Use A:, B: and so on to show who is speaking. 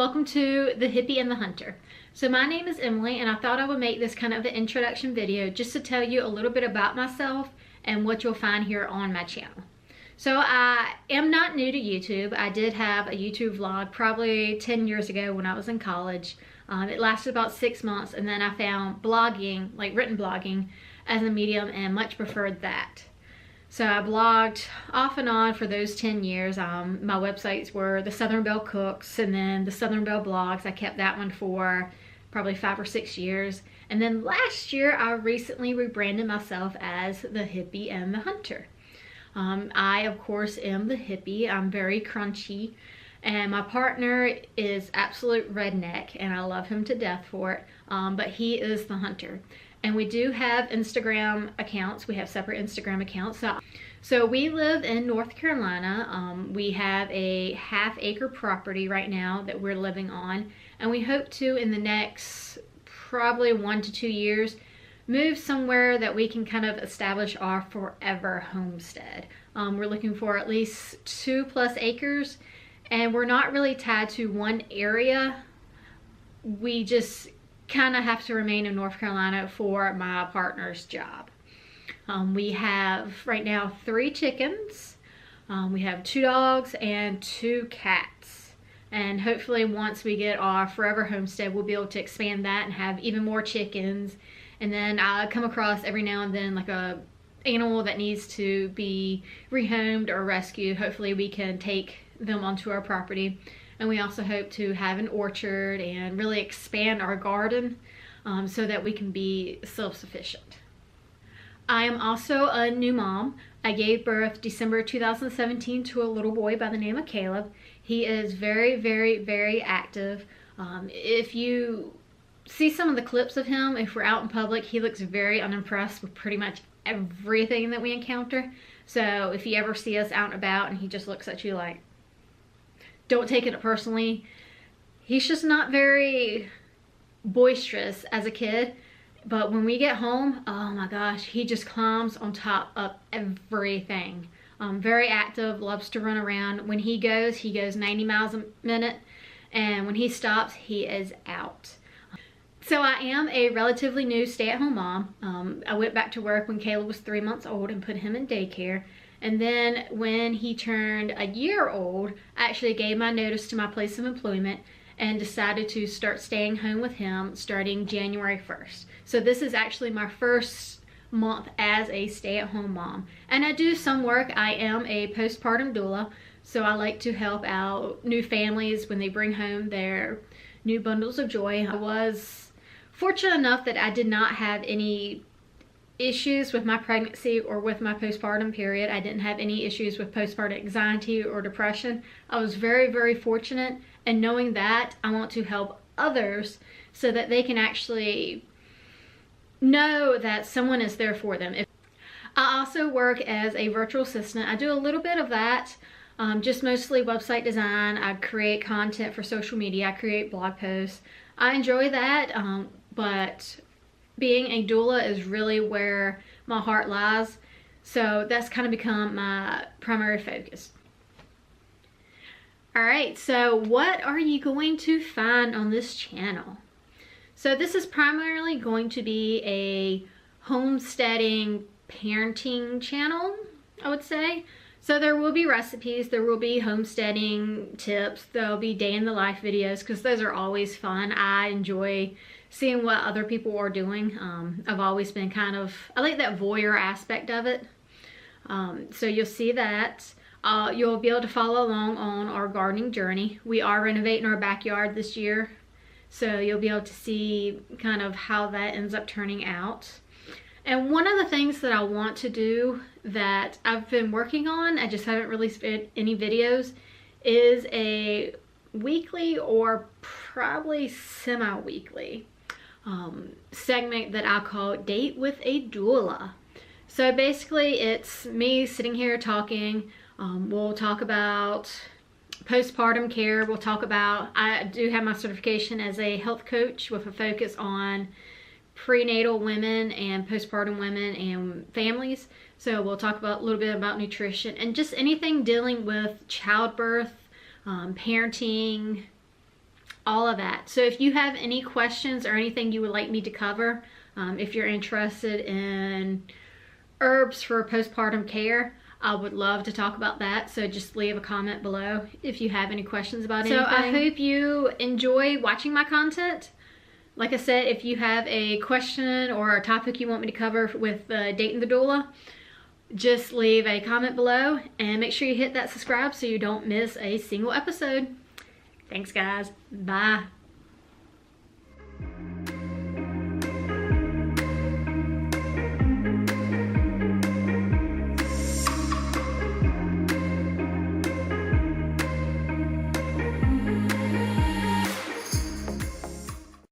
A: welcome to The Hippie and the Hunter. So my name is Emily, and I thought I would make this kind of an introduction video just to tell you a little bit about myself and what you'll find here on my channel. So I am not new to YouTube. I did have a YouTube vlog probably 10 years ago when I was in college. It lasted about 6 months, and then I found blogging, like written blogging, as a medium and much preferred that. So I blogged off and on for those 10 years. My websites were the Southern Belle Cooks and then the Southern Belle Blogs. I kept that one for probably 5 or 6 years. And then last year, I recently rebranded myself as The Hippie and the Hunter. I, of course, am the hippie. I'm very crunchy. And my partner is absolute redneck, and I love him to death for it. But he is the hunter. And we do have Instagram accounts. We have separate Instagram accounts. So we live in North Carolina. We have a half-acre property right now that we're living on. And we hope to, in the next probably 1 to 2 years, move somewhere that we can kind of establish our forever homestead. We're looking for at least 2+ acres. And we're not really tied to one area. We just kind of have to remain in North Carolina for my partner's job. We have right now 3 chickens. We have 2 dogs and 2 cats. And hopefully once we get our forever homestead, we'll be able to expand that and have even more chickens. And then I come across every now and then like a animal that needs to be rehomed or rescued. Hopefully we can take them onto our property. And we also hope to have an orchard and really expand our garden so that we can be self-sufficient. I am also a new mom. I gave birth December 2017 to a little boy by the name of Caleb. He is very, very, very active. If you see some of the clips of him, if we're out in public, he looks very unimpressed with pretty much everything that we encounter. So if you ever see us out and about and he just looks at you like, don't take it personally. He's just not very boisterous as a kid. But when we get home, oh my gosh, he just climbs on top of everything. Very active, loves to run around. When he goes 90 miles a minute. And when he stops, he is out. So I am a relatively new stay-at-home mom. I went back to work when Caleb was 3 months old and put him in daycare. And then when he turned a year old, I actually gave my notice to my place of employment and decided to start staying home with him starting January 1st. So this is actually my first month as a stay-at-home mom. And I do some work. I am a postpartum doula, so I like to help out new families when they bring home their new bundles of joy. I was fortunate enough that I did not have any issues with my pregnancy or with my postpartum period. I didn't have any issues with postpartum anxiety or depression. I was very, very fortunate, and knowing that, I want to help others so that they can actually know that someone is there for them. I also work as a virtual assistant. I do a little bit of that, just mostly website design. I create content for social media. I create blog posts. I enjoy that, but being a doula is really where my heart lies. So that's kind of become my primary focus. All right, so what are you going to find on this channel? So this is primarily going to be a homesteading parenting channel, I would say. So there will be recipes, there will be homesteading tips, there'll be day in the life videos because those are always fun. I enjoy seeing what other people are doing. I've always been I like that voyeur aspect of it. So you'll see that. You'll be able to follow along on our gardening journey. We are renovating our backyard this year. So you'll be able to see kind of how that ends up turning out. And one of the things that I want to do that I've been working on, I just haven't released any videos, is a weekly or probably semi-weekly segment that I call Date with a Doula. So basically it's me sitting here talking. We'll talk about postpartum care. We'll talk about, I do have my certification as a health coach with a focus on prenatal women and postpartum women and families. So we'll talk about a little bit about nutrition and just anything dealing with childbirth, parenting, all of that. So if you have any questions or anything you would like me to cover, if you're interested in herbs for postpartum care, I would love to talk about that. So just leave a comment below if you have any questions about anything. So I hope you enjoy watching my content. Like I said, if you have a question or a topic you want me to cover with dating the doula, just leave a comment below and make sure you hit that subscribe so you don't miss a single episode. Thanks guys. Bye.